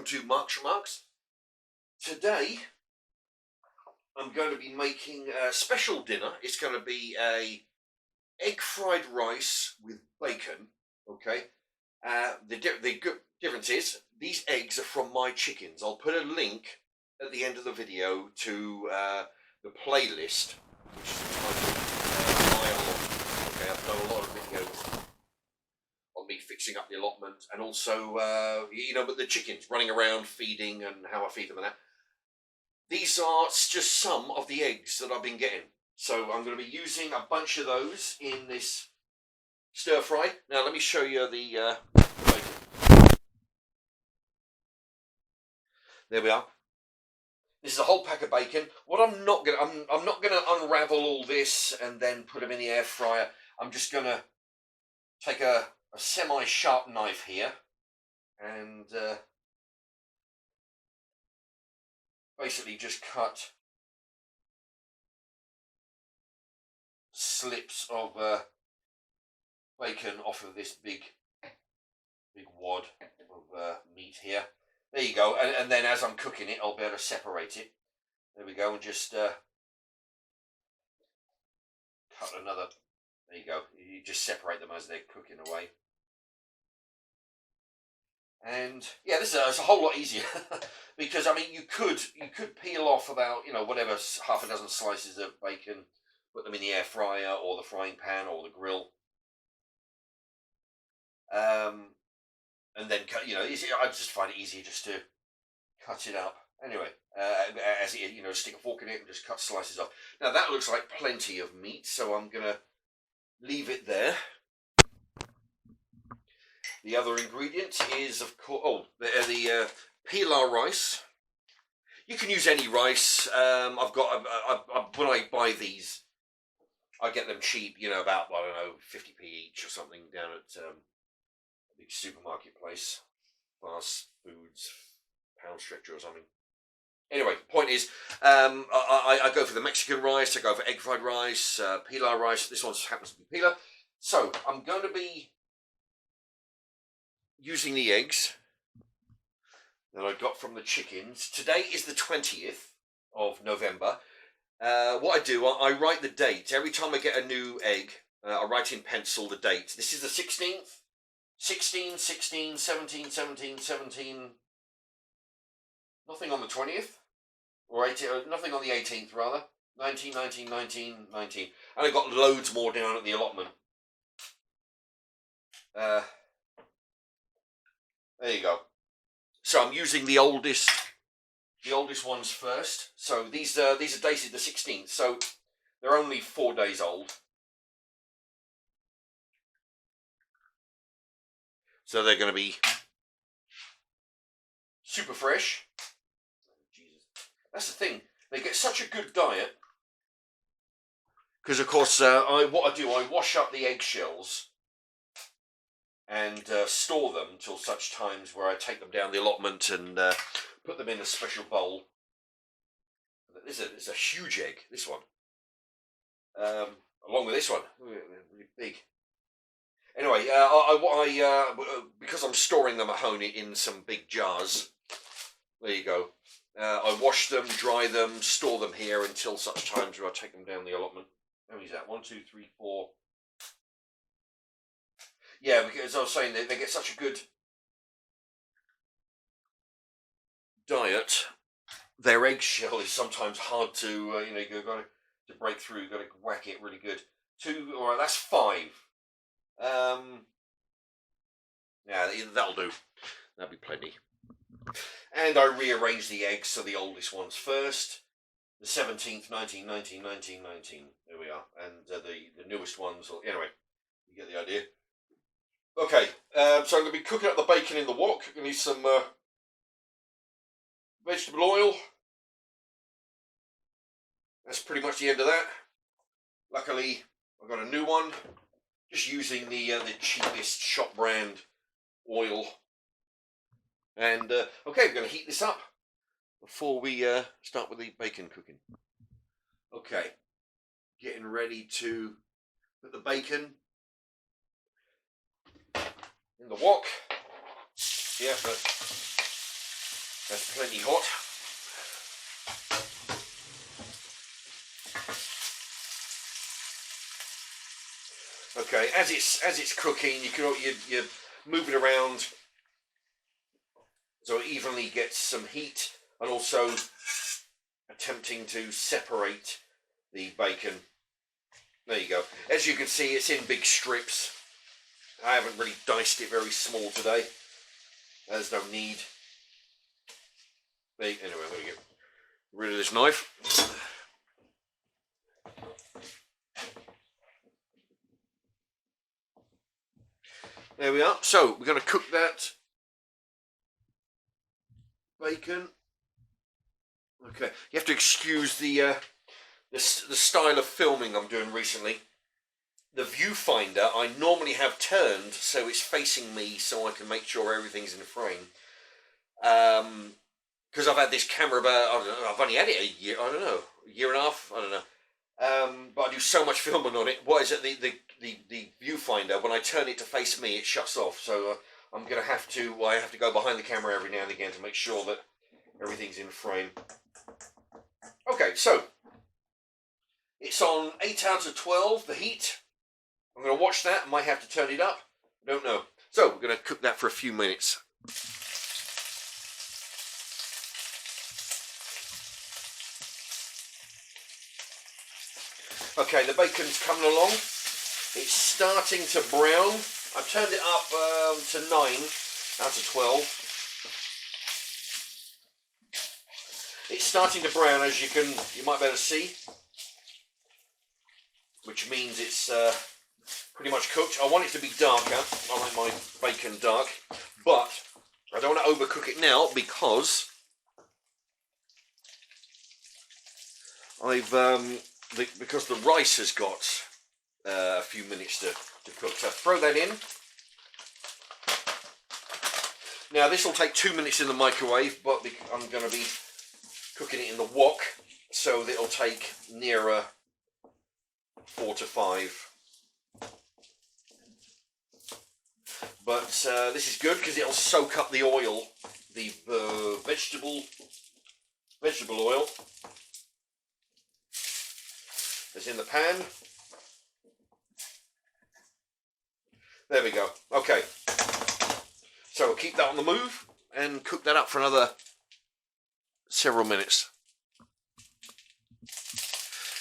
welcome to Mark's Remarks. Today I'm going to be making a special dinner. It's going to be a egg fried rice with bacon. Okay. The good difference is these eggs are from my chickens. I'll put a link at the end of the video to the playlist, which is entitled My Allotment. Okay, I've done a lot of videos on me fixing up the allotment, and also but the chickens running around feeding and how I feed them and that. These are just some of the eggs that I've been getting. So I'm going to be using a bunch of those in this stir fry. Now let me show you the bacon. There we are. This is a whole pack of bacon. What I'm not gonna unravel all this and then put them in the air fryer. I'm just gonna take a semi-sharp knife here and basically just cut slips of bacon off of this big wad of meat here. There you go, and then as I'm cooking it, I'll be able to separate it. There we go, and just cut another. There you go. You just separate them as they're cooking away. And yeah, this is a whole lot easier because I mean you could peel off about whatever half a dozen slices of bacon, put them in the air fryer or the frying pan or the grill, and then cut. I just find it easier just to cut it up. Anyway, as it stick a fork in it and just cut slices off. Now that looks like plenty of meat, so I'm gonna leave it there. The other ingredient is, of course, the pilau rice. You can use any rice. I've got when I buy these, I get them cheap. About 50p each or something down at a big supermarket place, fast foods, pound stretcher or something. Anyway, the point is, I go for the Mexican rice. I go for egg fried rice, pilau rice. This one happens to be pilau. So I'm going to be using the eggs that I got from the chickens. Today is the 20th of November. What I do, I write the date. Every time I get a new egg, I write in pencil the date. This is the 16th, 16, 16, 17, 17, 17. Nothing on the 20th, or 18, nothing on the 18th rather. 19, 19, 19, 19. And I've got loads more down at the allotment. There you go. So I'm using the oldest ones first. So these are dated the 16th. So they're only 4 days old. So they're going to be super fresh. Jesus, that's the thing. They get such a good diet because, of course, what I do, I wash up the eggshells and store them until such times where I take them down the allotment and put them in a special bowl. This is a huge egg, this one. Along with this one, really big. Anyway, because I'm storing them at home in some big jars, there you go. I wash them, dry them, store them here until such times where I take them down the allotment. How many is that? 1, 2, 3, 4. Yeah, because I was saying they get such a good diet. Their eggshell is sometimes hard to, you've got to break through. You've got to whack it really good. 2, all right, that's 5. Yeah, that'll do. That'll be plenty. And I rearrange the eggs, so the oldest one's first. The 17th, 19, 19, 19, 19. There we are. And the newest ones, anyway, you get the idea. Okay, so I'm going to be cooking up the bacon in the wok. I'm going to need some vegetable oil. That's pretty much the end of that. Luckily, I've got a new one. Just using the cheapest shop brand oil. And, okay, we're going to heat this up before we start with the bacon cooking. Okay, getting ready to put the bacon in the wok. Yeah, but That's plenty hot. Okay, as it's cooking, you move it around so it evenly gets some heat, and also attempting to separate the bacon. There you go. As you can see, it's in big strips. I haven't really diced it very small today. There's no need. Anyway, I'm going to get rid of this knife. There we are. So we're going to cook that bacon. Okay, you have to excuse the style of filming I'm doing recently. The viewfinder I normally have turned so it's facing me, so I can make sure everything's in frame. Because I've had this camera about, I don't know, I've only had it a year, I don't know, a year and a half, I don't know. But I do so much filming on it. What is it? The viewfinder, when I turn it to face me, it shuts off. So I'm going to have to, I have to go behind the camera every now and again to make sure that everything's in frame. Okay, so it's on 8 out of 12, the heat. I'm going to watch that. I might have to turn it up. I don't know. So we're going to cook that for a few minutes. Okay, the bacon's coming along. It's starting to brown. I've turned it up to 9 out of 12. It's starting to brown, as you might be able to see, which means it's pretty much cooked. I want it to be darker. I like my bacon dark, but I don't want to overcook it now because because the rice has got a few minutes to cook. So throw that in. Now this will take 2 minutes in the microwave, but I'm going to be cooking it in the wok, so that it'll take nearer 4 to 5. But this is good because it'll soak up the oil, the vegetable oil that's in the pan. There we go. Okay, so we'll keep that on the move and cook that up for another several minutes.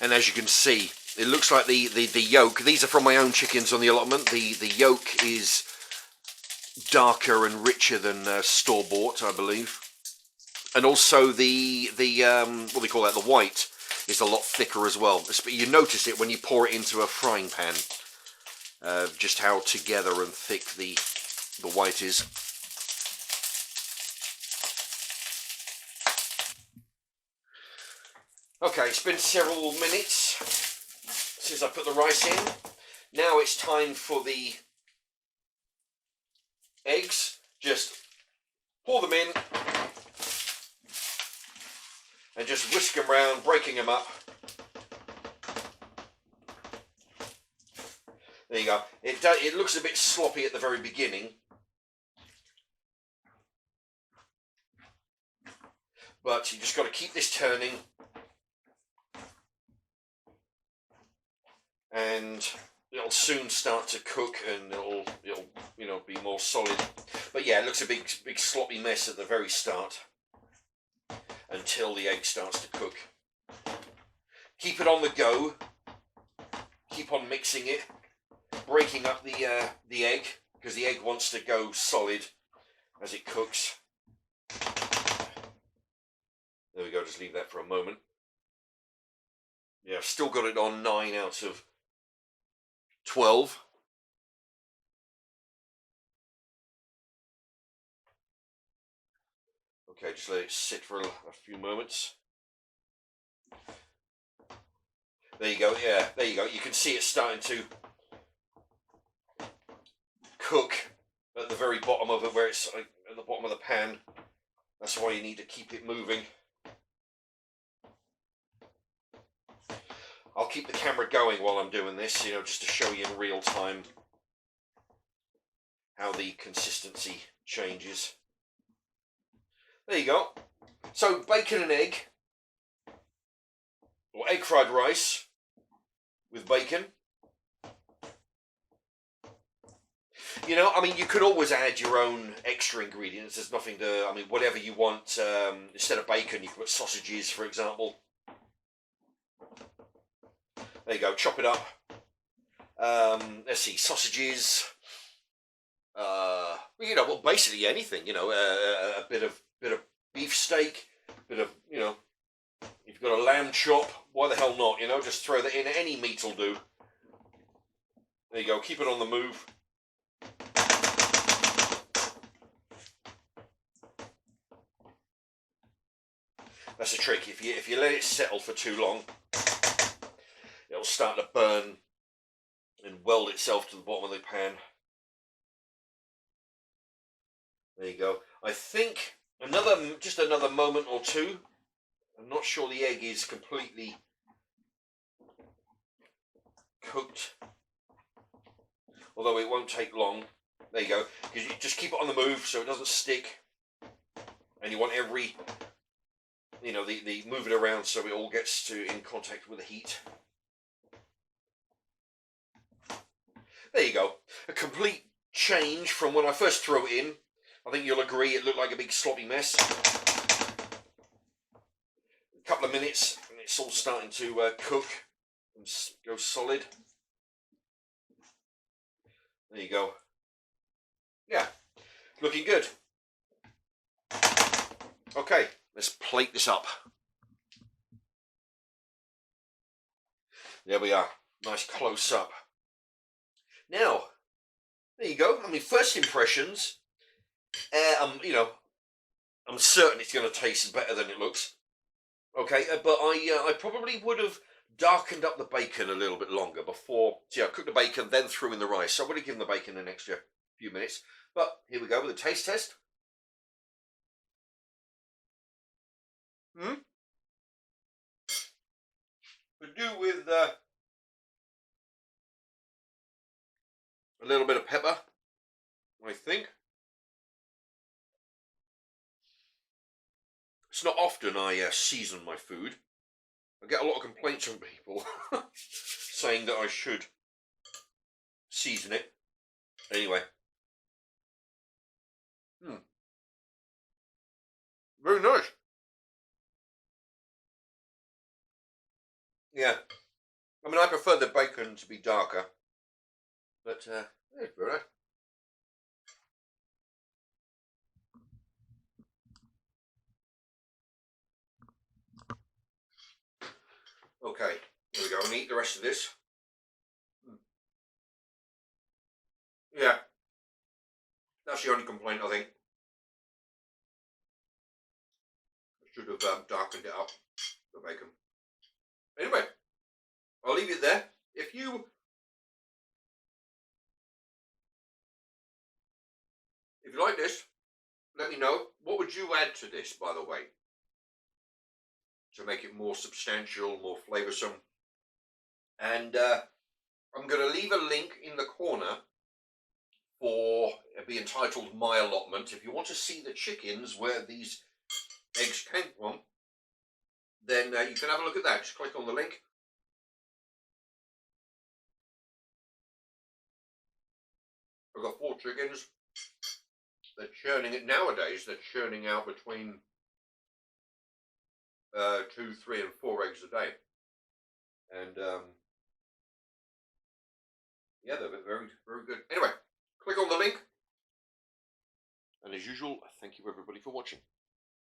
And as you can see, it looks like the yolk, these are from my own chickens on the allotment, the yolk is darker and richer than store-bought, I believe. And also the what do they call that, the white, is a lot thicker as well. You notice it when you pour it into a frying pan, just how together and thick the white is. Okay, it's been several minutes since I put the rice in. Now it's time for the eggs. Just pour them in and just whisk them around, breaking them up. There you go. It looks a bit sloppy at the very beginning, but you just got to keep this turning, and it'll soon start to cook, and it'll be more solid. But yeah, it looks a big sloppy mess at the very start until the egg starts to cook. Keep it on the go. Keep on mixing it, breaking up the egg, because the egg wants to go solid as it cooks. There we go. Just leave that for a moment. Yeah, I've still got it on 9 out of 12. Okay, just let it sit for a few moments. There you go. Yeah, there you go. You can see it starting to cook at the very bottom of it, where it's at the bottom of the pan. That's why you need to keep it moving. I'll keep the camera going while I'm doing this, just to show you in real time how the consistency changes. There you go. So bacon and egg, or egg fried rice with bacon. You know, I mean, you could always add your own extra ingredients. There's nothing to, I mean, whatever you want. Instead of bacon, you can put sausages, for example. There you go, chop it up. Let's see, sausages. You know, well, basically anything. You know, a bit of beef steak, bit of, you know, if you've got a lamb chop, why the hell not? You know, just throw that in. Any meat will do. There you go. Keep it on the move. That's a trick. If you let it settle for too long, it'll start to burn and weld itself to the bottom of the pan. There you go. I think just another moment or two. I'm not sure the egg is completely cooked, although it won't take long. There you go. Because you just keep it on the move so it doesn't stick, and you want every, you know, the move it around so it all gets in contact with the heat. There you go. A complete change from when I first threw it in. I think you'll agree it looked like a big sloppy mess. A couple of minutes and it's all starting to cook and go solid. There you go. Yeah, looking good. Okay, let's plate this up. There we are. Nice close up. Now, there you go. I mean, first impressions. You know, I'm certain it's going to taste better than it looks. Okay, but I probably would have darkened up the bacon a little bit longer before. So yeah, cooked the bacon, then threw in the rice. So I would have given the bacon an extra few minutes. But here we go with a taste test. Could do with a little bit of pepper, I think. It's not often I season my food. I get a lot of complaints from people saying that I should season it. Anyway. Very nice. Yeah. I mean, I prefer the bacon to be darker. But, yeah, it's very nice. Okay, here we go. I'm going to eat the rest of this. Yeah. That's the only complaint, I think. I should have darkened it up, the bacon. Anyway, I'll leave it there. If you like this, let me know. What would you add to this, by the way, to make it more substantial, more flavoursome? And I'm going to leave a link in the corner for be entitled My Allotment. If you want to see the chickens where these eggs came from, then you can have a look at that. Just click on the link. I've got 4 chickens. They're churning it nowadays. They're churning out between 2, 3, and 4 eggs a day, and yeah, they're very, very good. Anyway, click on the link, and as usual, thank you everybody for watching.